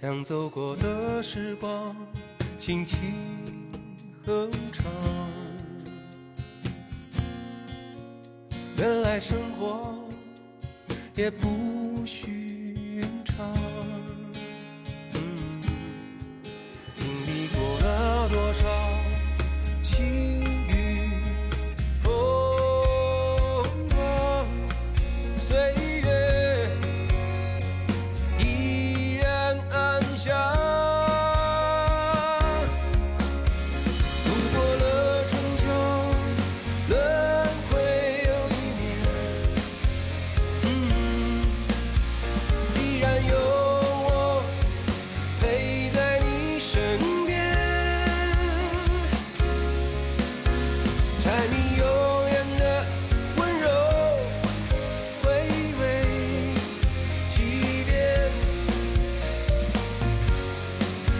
将走过的时光轻轻哼唱。原来生活也不寻常。经历过了多少晴雨风光，岁月依然安详。度过了春秋轮回又一年，依然有我陪在你身边，柴米油盐的温柔回味几遍，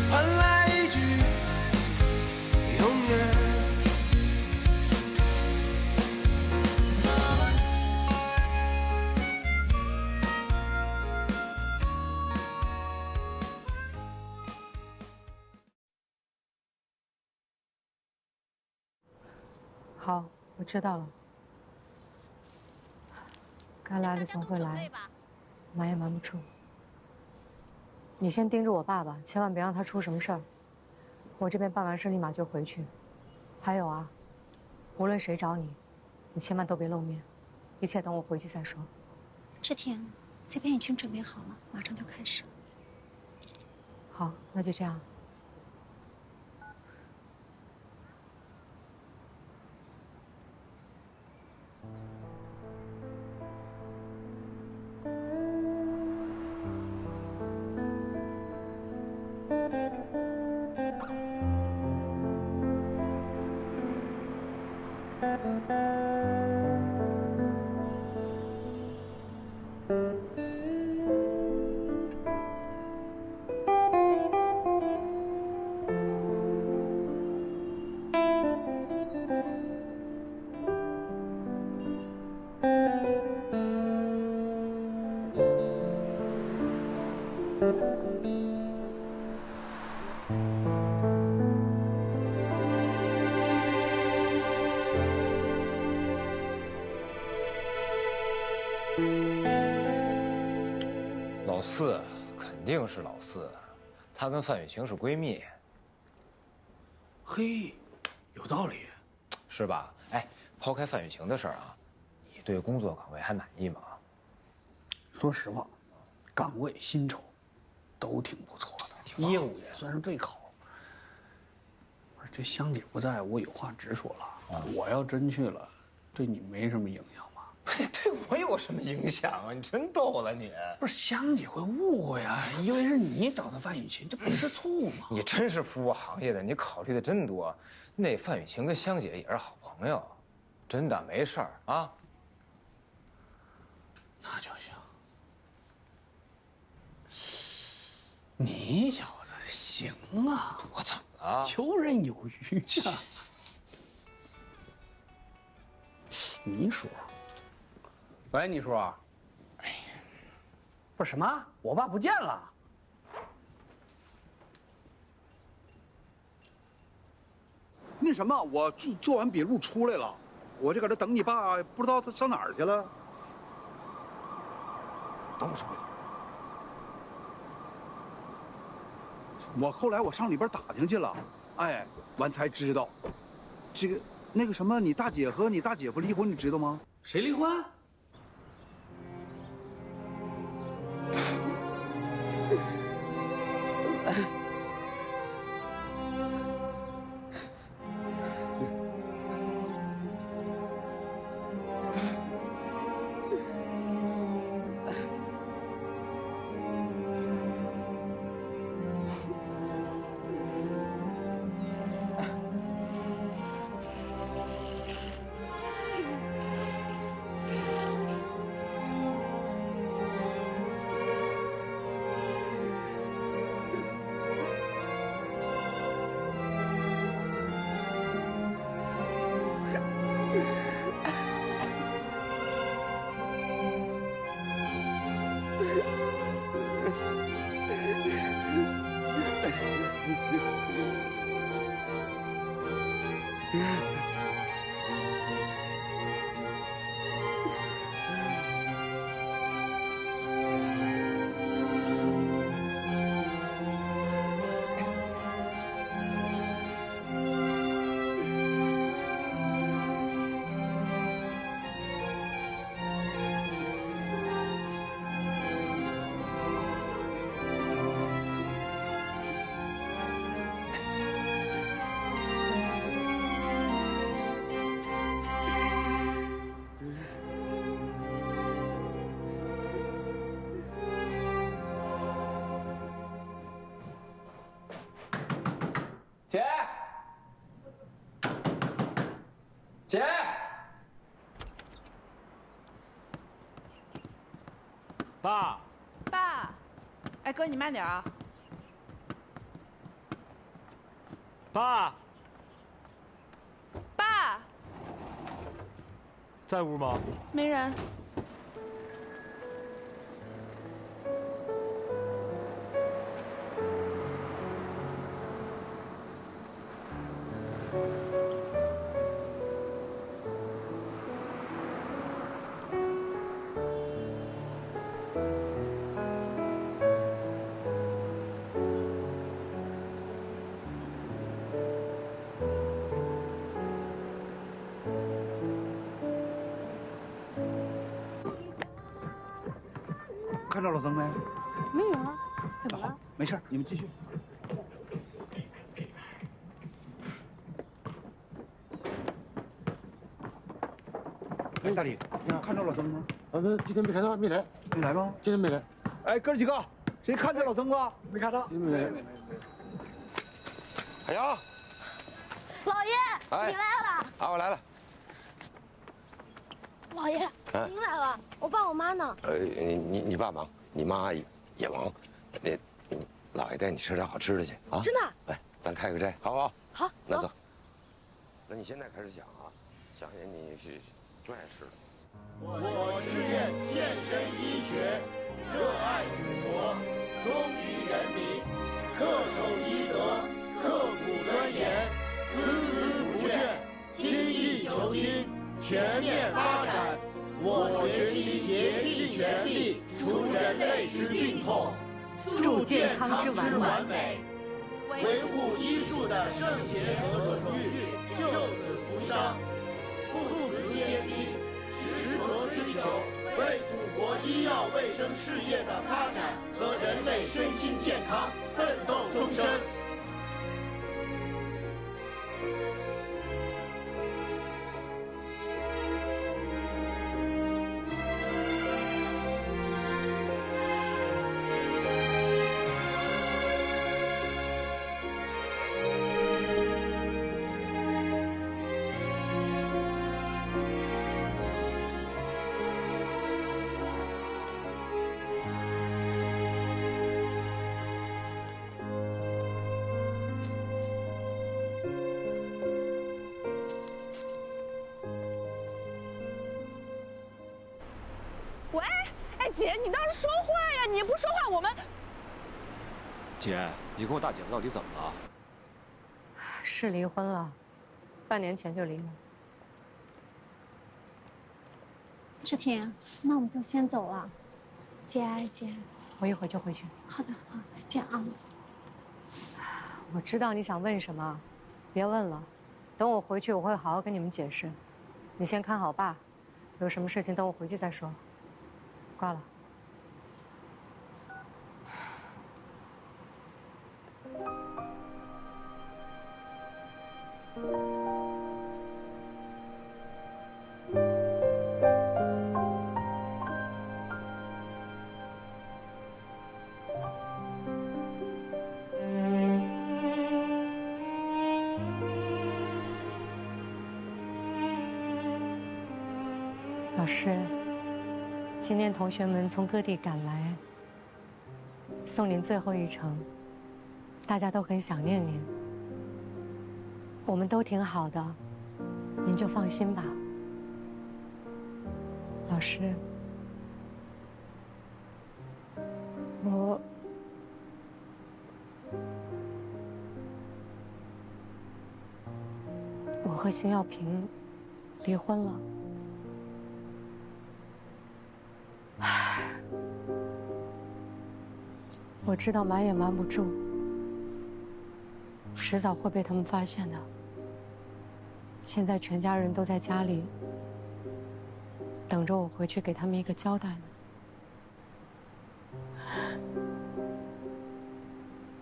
换来一句永远。好，我知道了。该来的总会来，瞒也瞒不住。你先盯着我爸爸，千万别让他出什么事儿。我这边办完事立马就回去。还有啊，无论谁找你，你千万都别露面，一切等我回去再说。志婷，这边已经准备好了，马上就开始。好，那就这样。老四肯定是老四，她跟范雨晴是闺蜜，嘿，有道理，是吧？哎，抛开范雨晴的事儿啊，你对工作岗位还满意吗？说实话，岗位薪酬都挺不错的，业务也算是对口。而这香姐不在，我有话直说了，我要真去了，对你没什么影响吧？对我有什么影响啊？你真逗了你！不是香姐会误会啊，以为是你找的范雨晴，这不吃醋吗？你真是服务行业的，你考虑的真多。那范雨晴跟香姐也是好朋友，真的没事儿啊。那就行。你小子行啊！我怎么了？游刃有余啊！倪叔，喂，倪叔，哎，不是什么？我爸不见了。那什么，我做完笔录出来了，我就搁这等你爸，不知道他上哪儿去了。等我说一会儿。我后来我上里边打听去了，哎，完才知道，这个那个什么，你大姐和你大姐夫离婚，你知道吗？谁离婚？姐。爸。爸，哎哥，你慢点啊。爸。爸，在屋吗？没人。看着老曾没？没有啊，怎么了？没事，你们继续。哎，大李，你看着老曾吗？那今天没看到，没来，没来吗？今天没来。哎，哥几个，谁看见老曾了？没看到。没来。哎呀，老爷，哎您来了。啊，我来了。老爷，您来了，我爸我妈呢？你爸忙，你妈也忙，你老爷带你吃点好吃的去啊！真的？哎，咱开个斋，好不好？好，那走。那你现在开始想啊，想想你是最爱吃的。我志愿献身医学，热爱祖国，忠于人民，恪守医德，刻苦钻研，孜孜不倦，精益求精，全面发展。我决心竭尽全力，除人类之病痛，助健康之完美，维护医术的圣洁和荣誉，救死扶伤，不辞艰辛，执着追求，为祖国医药卫生事业的发展和人类身心健康奋斗终身。喂，哎姐，你倒是说话呀！你不说话，我们……姐，你跟我大姐夫到底怎么了？是离婚了，半年前就离了。志婷，那我们就先走了。节哀节哀。我一会儿就回去。好的，好，再见啊。我知道你想问什么，别问了。等我回去，我会好好跟你们解释。你先看好爸，有什么事情等我回去再说。挂了。老师，今天同学们从各地赶来，送您最后一程，大家都很想念您。我们都挺好的，您就放心吧。老师，我和邢耀平离婚了。我知道瞒也瞒不住，迟早会被他们发现的。现在全家人都在家里，等着我回去给他们一个交代呢。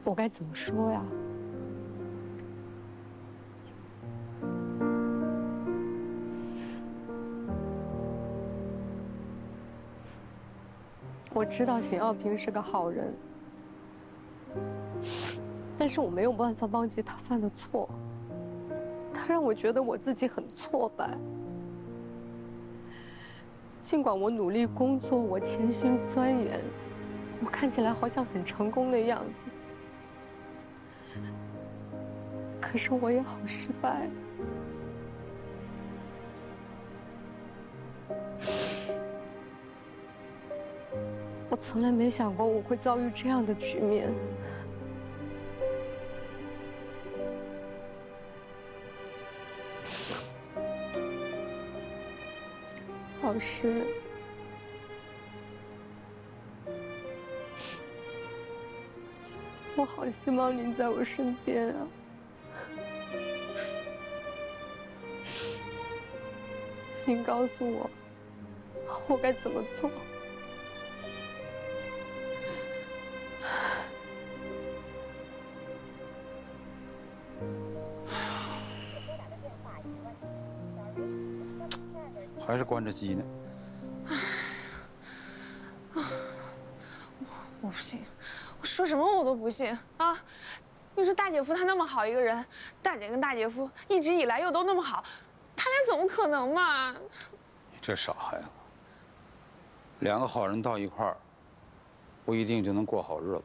我该怎么说呀？我知道邢耀平是个好人，但是我没有办法忘记他犯的错。他他让我觉得我自己很挫败。尽管我努力工作，我潜心钻研，我看起来好像很成功的样子，可是我也好失败。我从来没想过我会遭遇这样的局面。老师，我好希望您在我身边啊！您告诉我，我该怎么做？还是关着机呢。我不信，我说什么我都不信啊！你说大姐夫他那么好一个人，大姐跟大姐夫一直以来又都那么好，他俩怎么可能嘛？你这傻孩子，两个好人到一块儿，不一定就能过好日子。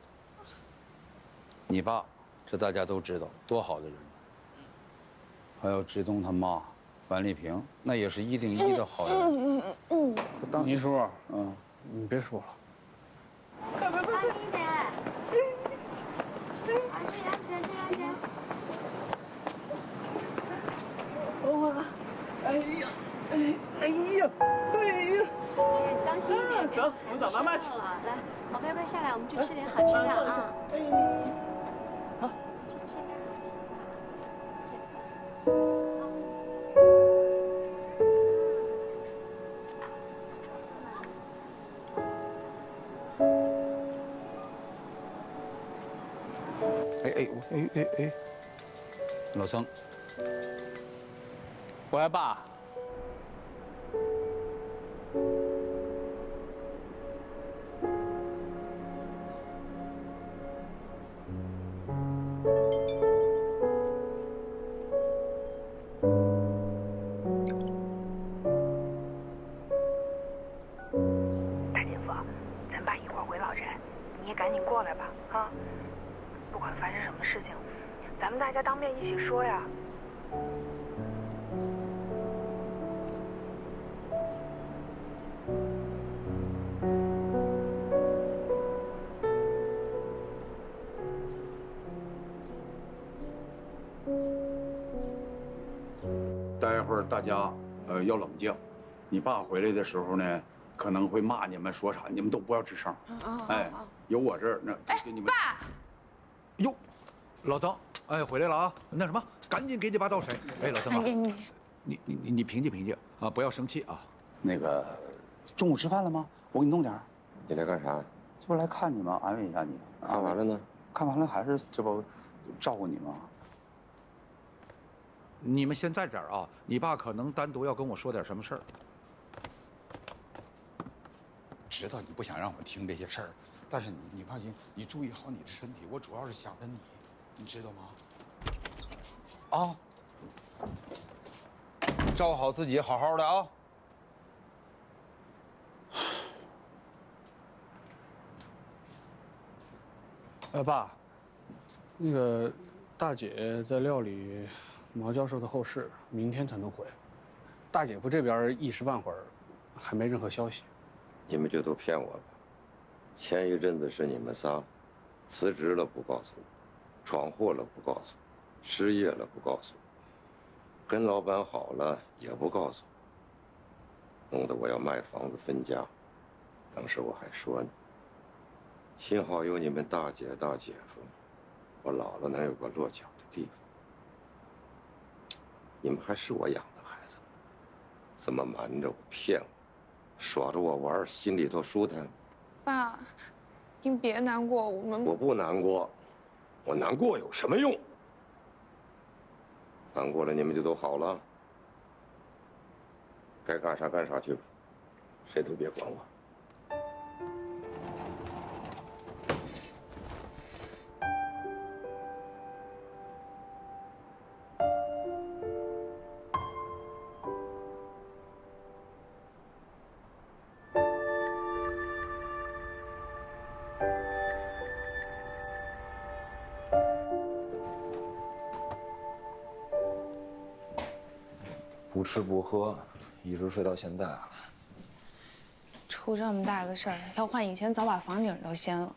你爸，这大家都知道，多好的人。还有志东他妈。樊丽萍，那也是1:1的好人。倪叔，你别说了。快！安静一点。安全。哇！哎呀！当心一点，走，我们找妈妈去。来，宝贝，快下来，我们去吃点好吃的啊。好。哎，老曾，喂，爸。大姐夫，咱爸一会儿回老宅，你也赶紧过来吧，啊！不管发生什么事情，咱们大家当面一起说呀。待会儿大家要冷静。你爸回来的时候呢，可能会骂你们说啥，你们都不要吱声。哎，有我这儿那给你们。爸。哟，老曾，哎，回来了啊！那什么，赶紧给你爸倒水。哎，老曾啊，你平静啊，不要生气啊。那个，中午吃饭了吗？我给你弄点儿。你来干啥？这不来看你吗？安慰一下你。看完了呢？看完了还是这不照顾你吗？你们先在这儿啊，你爸可能单独要跟我说点什么事儿。知道你不想让我听这些事儿，但是你放心，你注意好你的身体，我主要是想着你，你知道吗？啊，照顾好自己，好好的啊。爸，那个大姐在料理毛教授的后事，明天才能回。大姐夫这边一时半会儿还没任何消息。你们就都骗我吧。前一阵子是你们仨辞职了不告诉我，闯祸了不告诉我，失业了不告诉我，跟老板好了也不告诉我，弄得我要卖房子分家。当时我还说呢，幸好有你们大姐大姐夫，我老了能有个落脚的地方。你们还是我养的孩子，这么瞒着我骗我，耍着我玩，心里头舒坦。爸，您别难过，我不难过，我难过有什么用？难过了你们就都好了，该干啥干啥去吧，谁都别管我。吃不喝，一直睡到现在了。出这么大个事儿，要换以前早把房顶都掀了，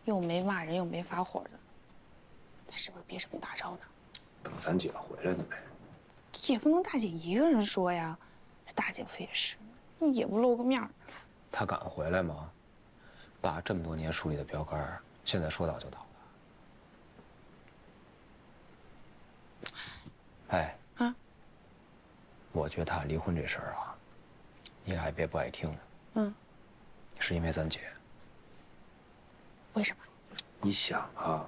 又没骂人又没发火的，他是不是憋什么大招呢？等咱姐回来呢呗。也不能大姐一个人说呀，大姐夫也是，也不露个面儿。他敢回来吗？爸这么多年树立的标杆，现在说倒就倒了。哎，我觉得他离婚这事儿啊，你俩也别不爱听。是因为咱姐。为什么？你想啊，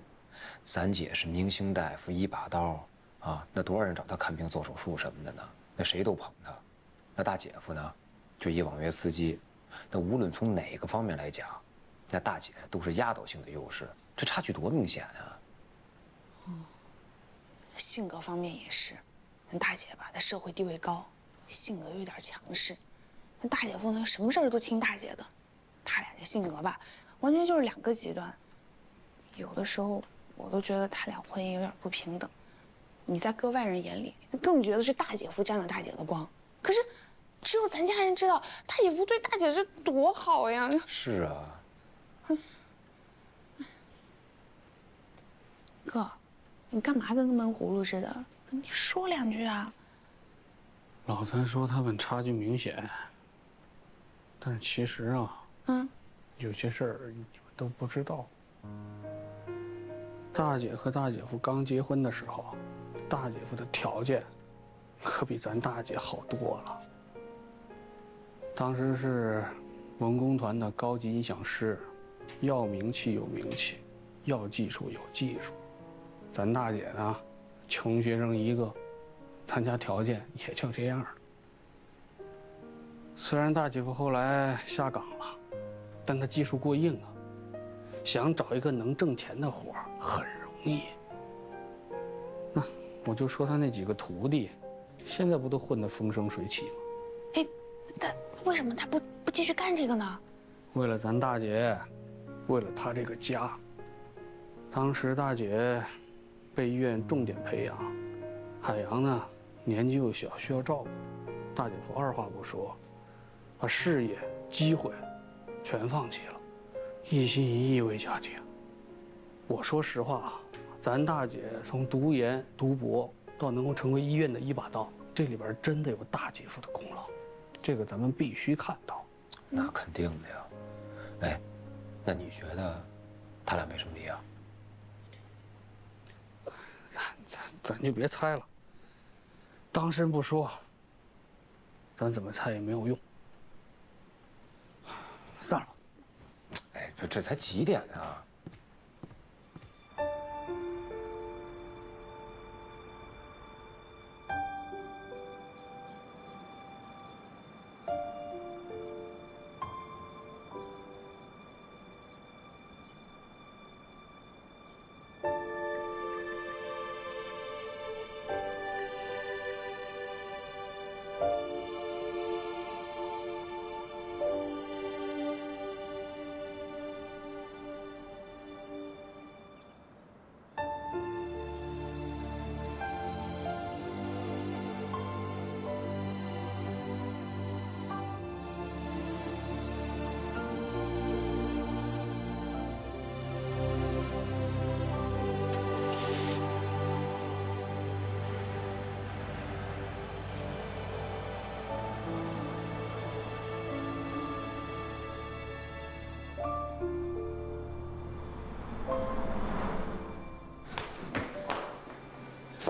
咱姐是明星大夫，一把刀啊，那多少人找她看病、做手术什么的呢？那谁都捧她。那大姐夫呢，就一网约司机。那无论从哪个方面来讲，那大姐都是压倒性的优势，这差距多明显啊！性格方面也是，那大姐吧，她社会地位高，性格有点强势。那大姐夫呢，什么事儿都听大姐的。他俩这性格吧，完全就是两个极端。有的时候我都觉得他俩婚姻有点不平等。你在各外人眼里，更觉得是大姐夫沾了大姐的光。可是，只有咱家人知道，大姐夫对大姐是多好呀。是啊。哥，你干嘛跟个闷葫芦似的？你说两句啊。老三说他们差距明显，但是其实啊，有些事儿你们都不知道。大姐和大姐夫刚结婚的时候，大姐夫的条件可比咱大姐好多了。当时是文工团的高级音响师，要名气有名气，要技术有技术。咱大姐呢，穷学生一个，咱家条件也就这样了。虽然大姐夫后来下岗了，但他技术过硬啊，想找一个能挣钱的活儿很容易。那我就说他那几个徒弟，现在不都混得风生水起吗？哎，但为什么他不继续干这个呢？为了咱大姐，为了他这个家。当时大姐被医院重点培养，海洋呢年纪又小，需要照顾。大姐夫二话不说，把事业、机会全放弃了，一心一意为家庭。我说实话啊，咱大姐从读研、读博到能够成为医院的一把刀，这里边真的有大姐夫的功劳，这个咱们必须看到。那肯定的呀。哎，那你觉得他俩没什么离啊？咱就别猜了，当事人不说，咱怎么猜也没有用。散了。哎，这才几点啊？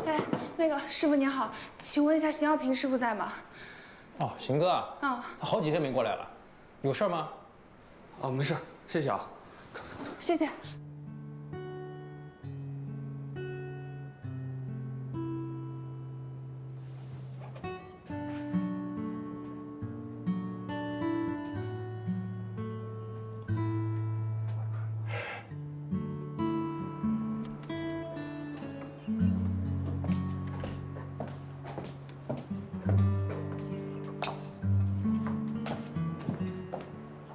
哎，那个师傅您好，请问一下邢耀平师傅在吗？哦，邢哥啊，啊，他好几天没过来了，有事吗？哦，没事，谢谢啊。谢谢。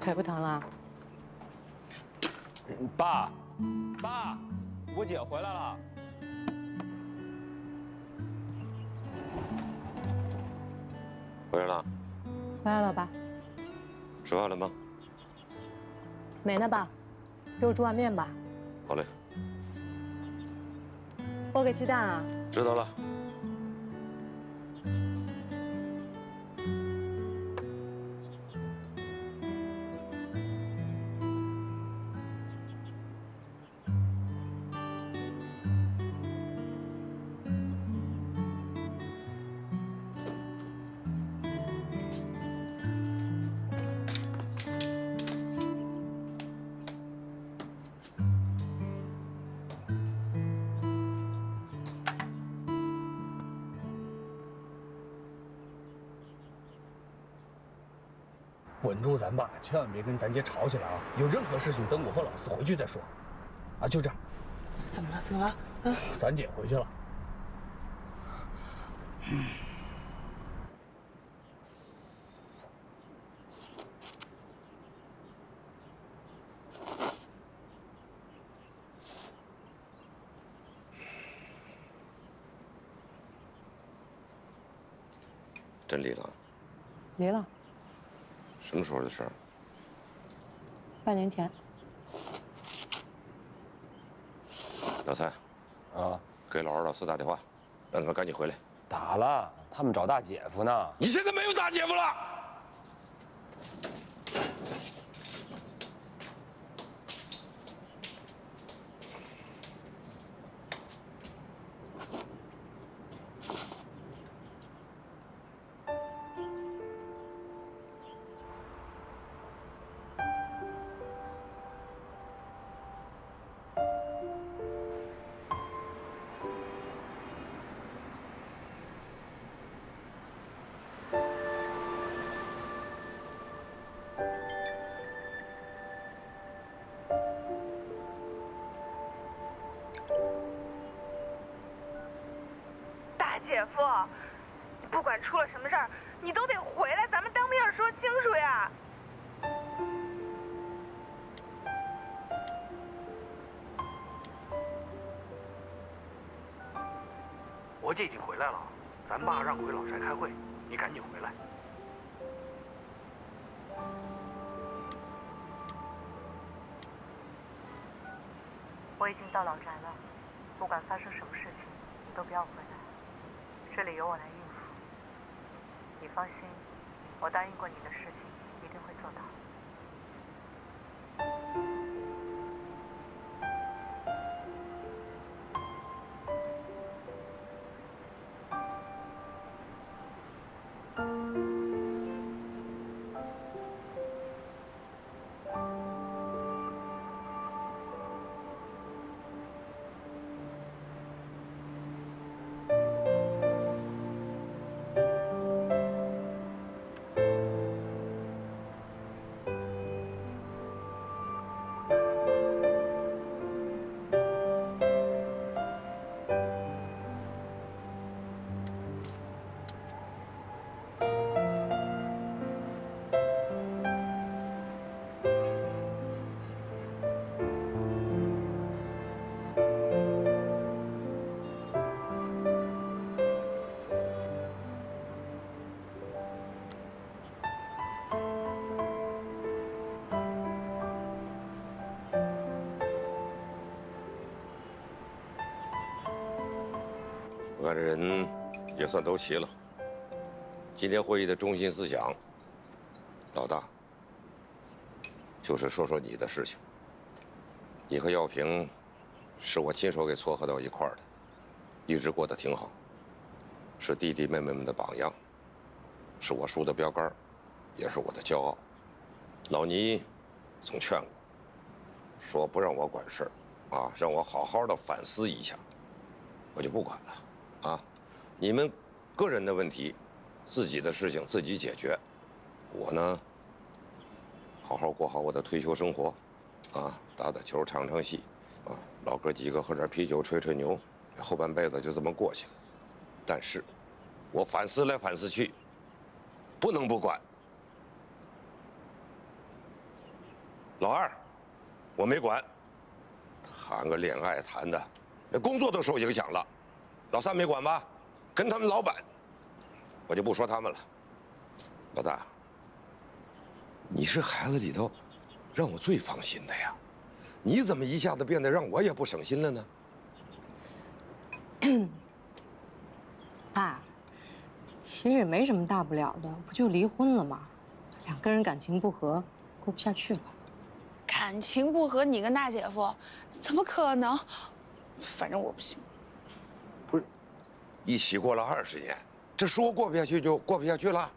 腿不疼了？爸，爸，我姐回来了。回来了，回来了吧？吃饭了吗？没呢吧？给我煮碗面吧。好嘞，剥个鸡蛋啊。知道了。稳住咱爸，千万别跟咱姐吵起来啊！有任何事情等我和老四回去再说。啊，就这样。怎么了？怎么了？啊？咱姐回去了。真离了？离了。什么时候的事儿？半年前。老蔡，啊，给老二老四打电话，让他们赶紧回来。打了，他们找大姐夫呢。你现在没有大姐夫了。姐夫，不管出了什么事儿，你都得回来，咱们当面说清楚呀。我姐已经回来了，咱爸让回老宅开会，你赶紧回来。我已经到老宅了，不管发生什么事情，你都不要回来。这里由我来应付。你放心，我答应过你的事情，一定会做到。我看这人也算都齐了。今天会议的中心思想，老大，就是说说你的事情。你和耀平，是我亲手给撮合到一块儿的，一直过得挺好，是弟弟妹妹们的榜样，是我树的标杆，也是我的骄傲。老倪总劝我，说不让我管事儿，啊，让我好好的反思一下，我就不管了，啊，你们个人的问题，自己的事情自己解决，我呢，好好过好我的退休生活，啊，打打球，唱唱戏，啊，老哥几个喝点啤酒，吹吹牛，后半辈子就这么过去了。但是，我反思来反思去，不能不管。老二，我没管，谈个恋爱谈的，那工作都受影响了。老三没管吧，跟他们老板，我就不说他们了。老大，你是孩子里头让我最放心的呀，你怎么一下子变得让我也不省心了呢？爸，其实也没什么大不了的，不就离婚了吗？两个人感情不和，过不下去了。感情不和，你跟大姐夫，怎么可能？反正我不行。不是，一起过了20年，这说过不下去就过不下去了。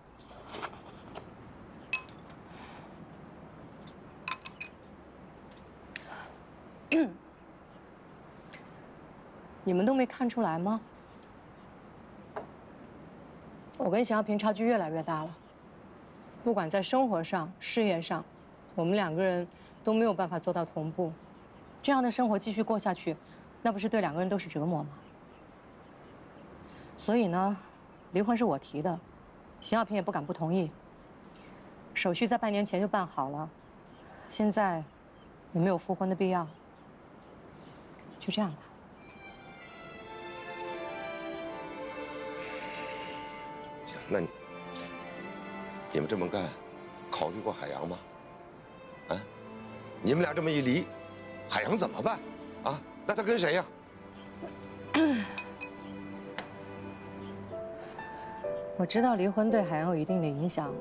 你们都没看出来吗？我跟邢耀平差距越来越大了。不管在生活上、事业上，我们两个人都没有办法做到同步。这样的生活继续过下去，那不是对两个人都是折磨吗？所以呢，离婚是我提的，邢耀平也不敢不同意。手续在半年前就办好了，现在也没有复婚的必要。就这样吧。那你们这么干，考虑过海洋吗？啊，你们俩这么一离，海洋怎么办？啊，那他跟谁呀？我知道离婚对海洋有一定的影响，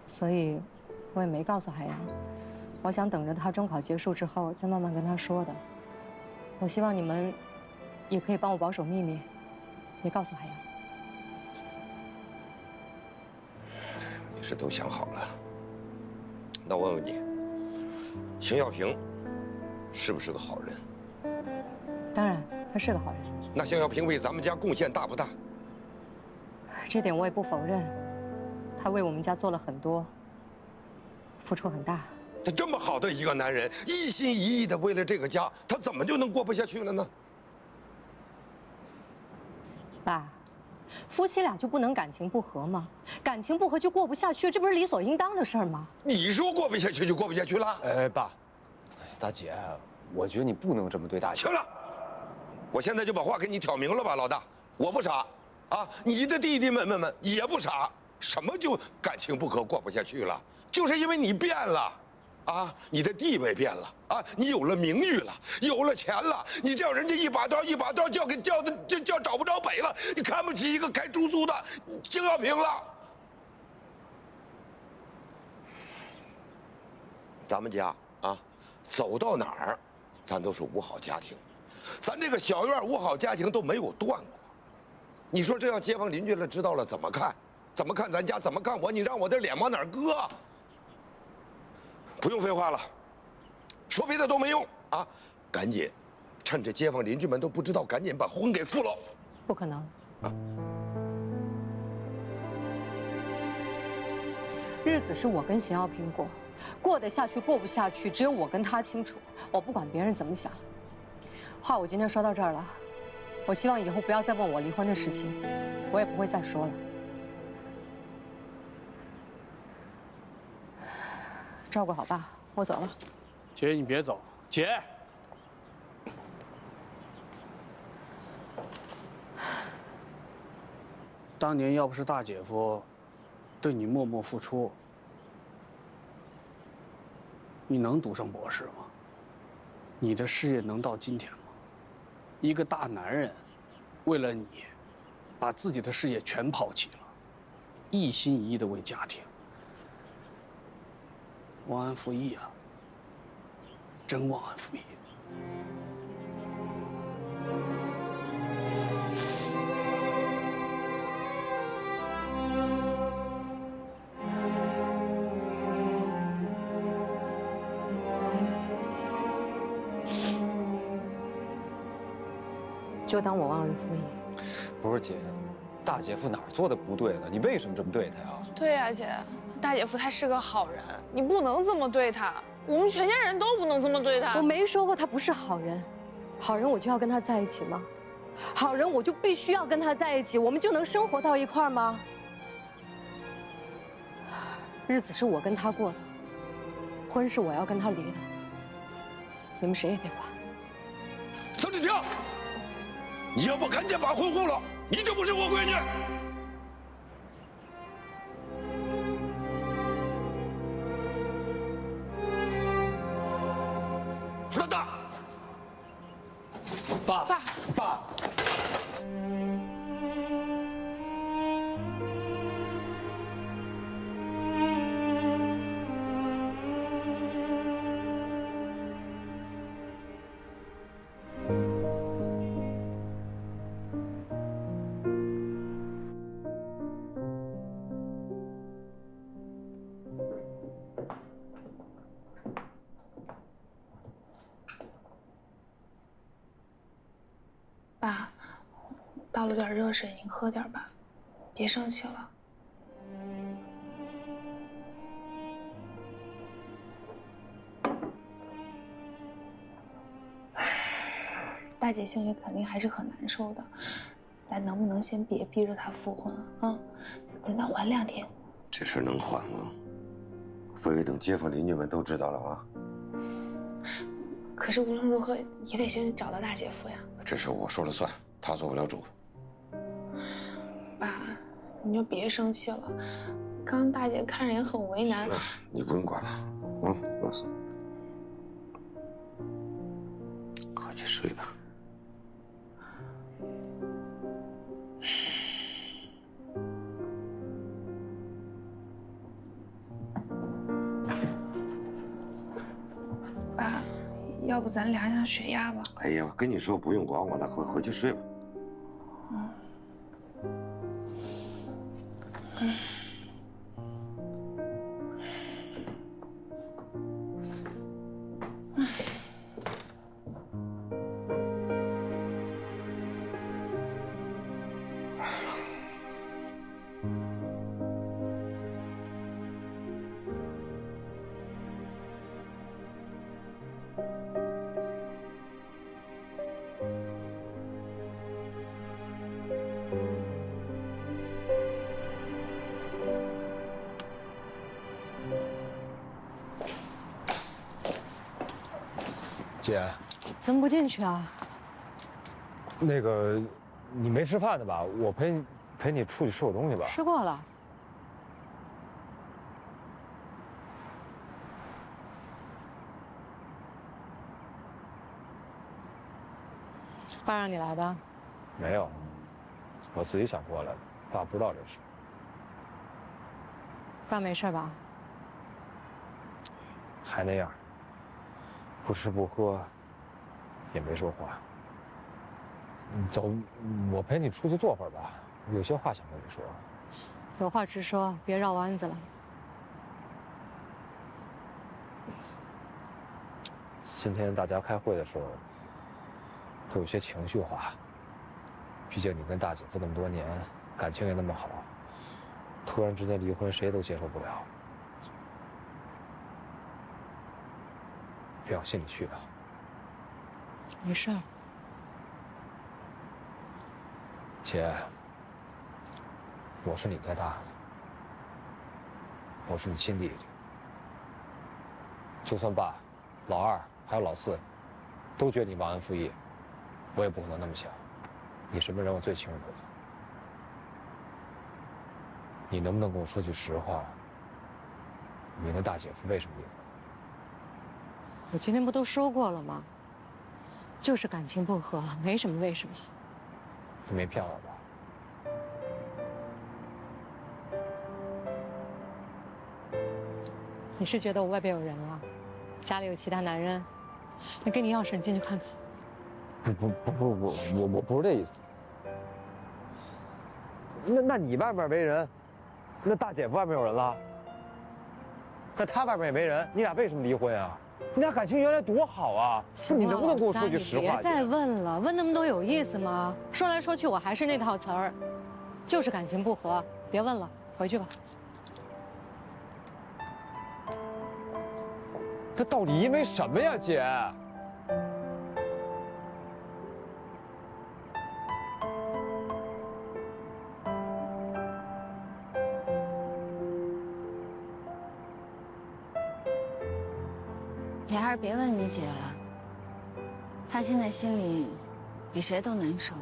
所以我也没告诉海洋。我想等着他中考结束之后再慢慢跟他说的。我希望你们也可以帮我保守秘密，别告诉海洋。你是都想好了？那我问问你，邢耀平是不是个好人？当然，他是个好人。那邢耀平为咱们家贡献大不大？这点我也不否认，他为我们家做了很多，付出很大。他这么好的一个男人，一心一意的为了这个家，他怎么就能过不下去了呢？爸，夫妻俩就不能感情不和吗？感情不和就过不下去，这不是理所应当的事儿吗？你说过不下去就过不下去了？爸，大姐，我觉得你不能这么对大姐。行了，我现在就把话给你挑明了吧，老大，我不傻，啊，你的弟弟们也不傻，什么就感情不和过不下去了？就是因为你变了。啊，你的地位变了啊，你有了名誉了，有了钱了，你叫人家一把刀叫找不着北了，你看不起一个开出租的邢耀平了。咱们家啊，走到哪儿，咱都是五好家庭，咱这个小院五好家庭都没有断过。你说这要街坊邻居了知道了怎么看？怎么看咱家？怎么看我？你让我的脸往哪儿搁？不用废话了，说别的都没用啊！赶紧，趁着街坊邻居们都不知道，赶紧把婚给复了。不可能啊！日子是我跟邢耀平过，过得下去过不下去，只有我跟他清楚。我不管别人怎么想。话我今天说到这儿了，我希望以后不要再问我离婚的事情，我也不会再说了。照顾好爸，我走了。姐，你别走，姐。当年要不是大姐夫对你默默付出，你能读上博士吗？你的事业能到今天吗？一个大男人，为了你，把自己的事业全抛弃了，一心一意的为家庭。忘恩负义啊！真忘恩负义。就当我忘恩负义。不是姐，大姐夫哪儿做的不对了？你为什么这么对他呀？对呀，姐。大姐夫他是个好人，你不能这么对他，我们全家人都不能这么对他。我没说过他不是好人，好人我就要跟他在一起吗？好人我就必须要跟他在一起，我们就能生活到一块儿吗？日子是我跟他过的，婚是我要跟他离的，你们谁也别管。孙志婷，你要不赶紧把婚护了，你就不是我闺女。爸，爸。爸，倒了点热水，您喝点吧，别生气了。大姐心里肯定还是很难受的，咱能不能先别逼着她复婚啊？咱再缓2天。这事能缓吗？非得等街坊邻居们都知道了吗？可是无论如何也得先找到大姐夫呀。这事我说了算，他做不了主。爸，你就别生气了。刚刚大姐看着也很为难。你不用管了，老四，快去睡吧。爸，要不咱量量血压吧？哎呀，我跟你说不用管我了，快回去睡吧。姐，怎么不进去啊？那个，你没吃饭的吧？我陪你出去吃口东西吧。吃过了。爸让你来的？没有，我自己想过来的。爸不知道这事。爸没事吧？还那样，不吃不喝，也没说话。走，我陪你出去坐会儿吧，有些话想跟你说。有话直说，别绕弯子了。今天大家开会的时候，都有些情绪化。毕竟你跟大姐夫那么多年，感情也那么好，突然之间离婚，谁都接受不了。别往心里去啊。没事儿。姐，我是你带大的，我是你亲弟弟。就算爸、老二还有老四都觉得你忘恩负义，我也不可能那么想。你什么人我最清楚的。你能不能跟我说句实话？你跟大姐夫为什么离婚？我今天不都说过了吗？就是感情不和，没什么为什么。你没骗我吧？你是觉得我外边有人了，家里有其他男人？那给你钥匙，你进去看看。不，我不是这意思。那你外面没人，那大姐夫外面有人了，那他外面也没人，你俩为什么离婚啊？你俩感情原来多好啊！你能不能跟我说句实话？别再问了，问那么多有意思吗？说来说去我还是那套词儿，就是感情不和，别问了，回去吧。这到底因为什么呀，姐？你还是别问你姐了，她现在心里比谁都难受。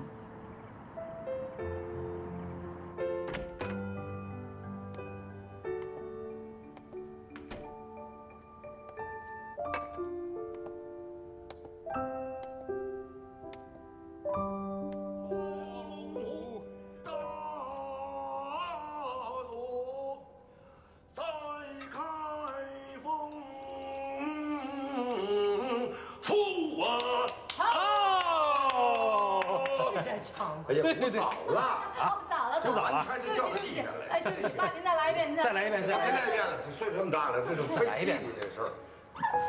是这枪吗？哎呀，不早了哦，早了，不早了，对不起，对不起，哎，对不起，爸，您再来一遍，您再来一遍，别来一遍了，这岁数这么大了，这种太气的这事儿，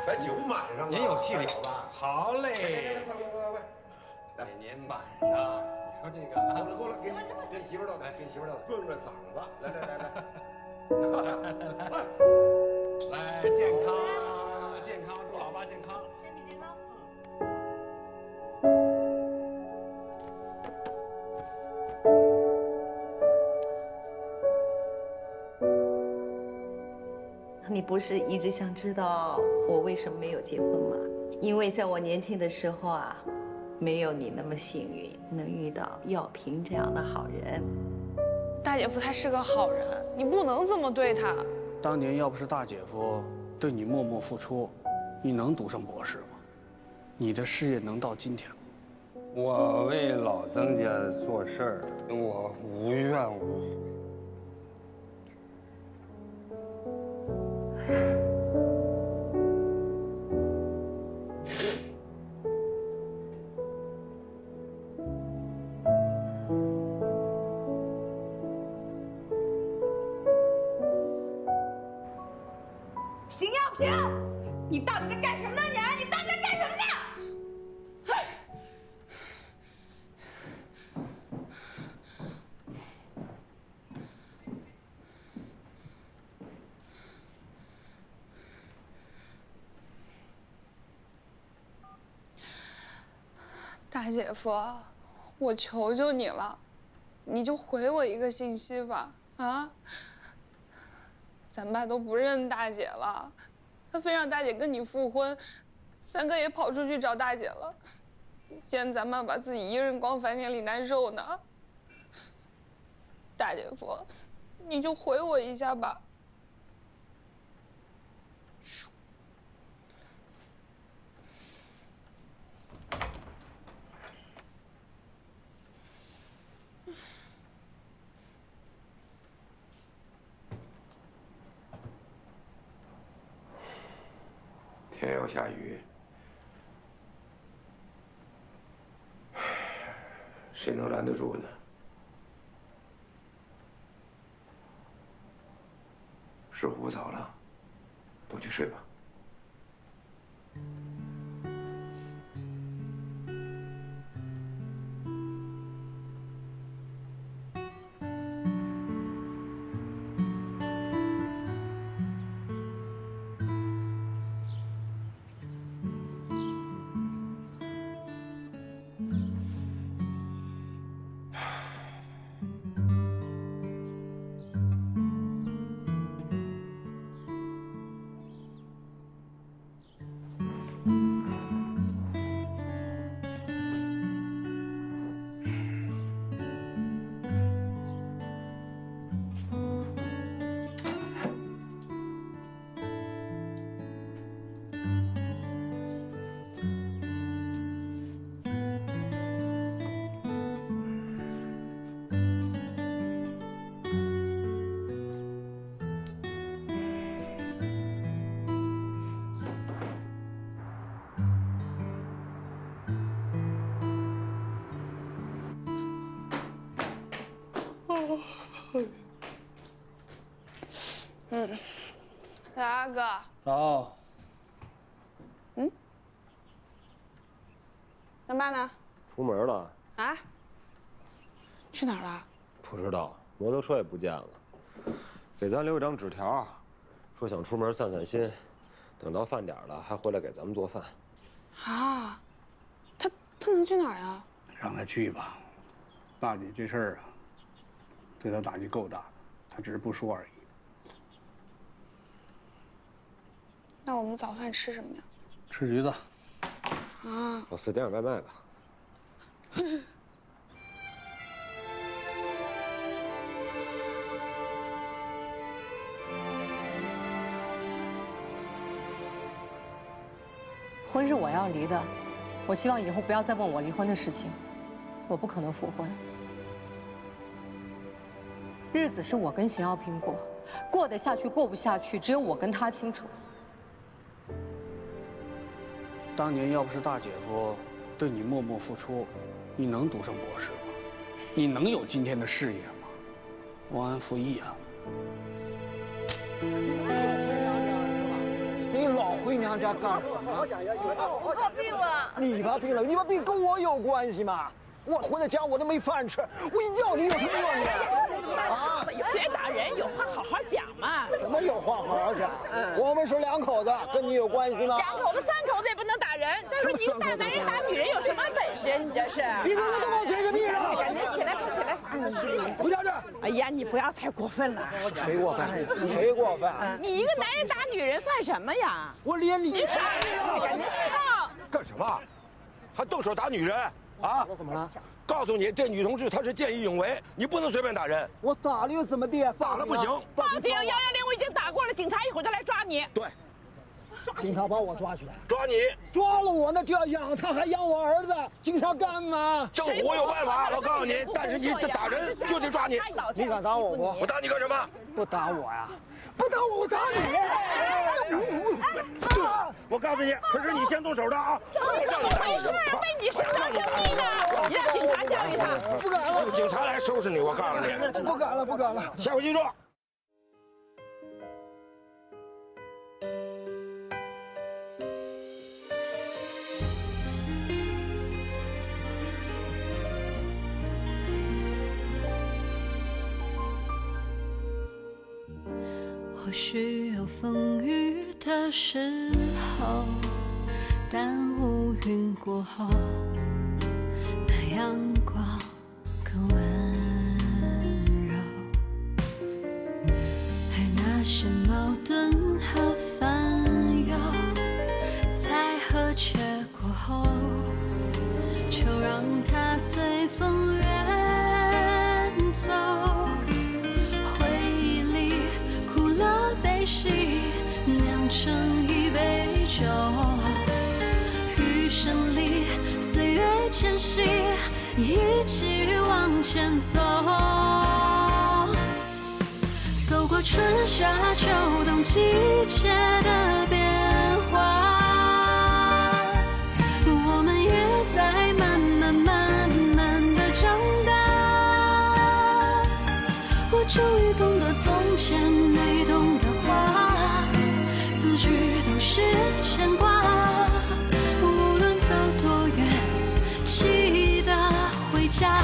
把酒满上了。您有气力吧？好嘞。来，给您满上。你说这个啊，够了，给媳妇儿倒，来，给媳妇儿倒，润润嗓子。来，来，健康，健康，祝老爸健康，身体健康。你不是一直想知道我为什么没有结婚吗？因为在我年轻的时候啊，没有你那么幸运，能遇到耀平这样的好人。大姐夫他是个好人，你不能这么对他。当年要不是大姐夫对你默默付出，你能读上博士吗？你的事业能到今天吗？我为老曾家做事儿，我无怨无悔。邢耀平，你到底在干什么呢？你到底在干什么呢？大姐夫，我求求你了，你就回我一个信息吧，啊！咱爸都不认大姐了，他非让大姐跟你复婚，三哥也跑出去找大姐了，现在咱爸把自己一个人光饭店里难受呢。大姐夫，你就回我一下吧。天要下雨，谁能拦得住呢？时候不早了，都去睡吧。大哥，早。咱爸呢？出门了啊？去哪儿了？不知道，摩托车也不见了。给咱留一张纸条，说想出门散散心，等到饭点了还回来给咱们做饭。啊？他能去哪儿呀？让他去吧，大姐这事儿啊，对他打击够大的，他只是不说而已。那我们早饭吃什么呀？吃橘子。啊。我4点外卖吧。婚是我要离的，我希望以后不要再问我离婚的事情，我不可能复婚。日子是我跟邢耀平过，过得下去过不下去，只有我跟他清楚。当年要不是大姐夫对你默默付出，你能读上博士吗？你能有今天的事业吗？忘恩负义啊！你老回娘家干什么？我怕病了。你怕病了？你怕病跟我有关系吗？我回了家我都没饭吃，我一要你有什么用你？啊！别打人，有话好好讲嘛。什么有话好好讲？我们是两口子，跟你有关系吗？两口子、三口子也不能打人。再说你一个大男人打女人有什么本事？你这是？你怎么都往前个屁了？赶紧起来，快起来！不叫这！哎呀，你不要太过分了。谁过分？谁过分？你一个男人打女人算什么呀？我连你傻逼！赶紧跳！干什么？还动手打女人？啊？我怎么了？告诉你，这女同志她是见义勇为，你不能随便打人。我打了又怎么地？打了不行。报警！110我已经打过了，警察一会儿就来抓你。对。警察把我抓起来。抓你？抓了我那就要养他，还养我儿子，警察干嘛？政府有办法，我告诉你，但是你这打人就得抓你。你敢打我不？我打你干什么？不打我呀？不打我，我打你！我告诉你，可是你先动手的啊！怎么回事？为你伸张正义呢？你让警察教育他。不敢了，警察来收拾你！我告诉你，不敢了，不敢了。下回记住。或许有风雨的时候，但乌云过后，那阳光更温柔。而那些矛盾和烦忧，在和解过后，就让它随风远走。悲喜酿成一杯酒，余生里岁月间隙，一起往前走。走过春夏秋冬季节的变化，我们也在慢慢的长大。我终于懂得从前没懂的话，字句都是牵挂，无论走多远，记得回家。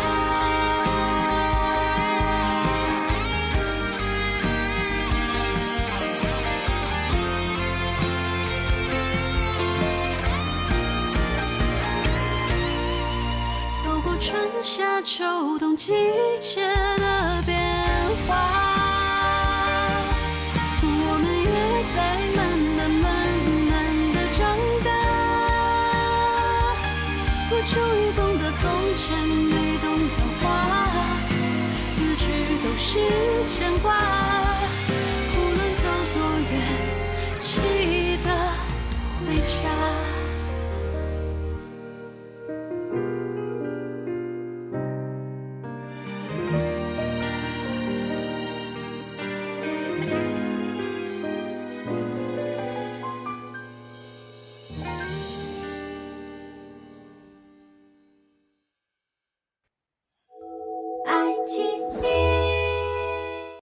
走过春夏秋冬季节的变化，终于懂得从前没懂的话，字句都是牵挂。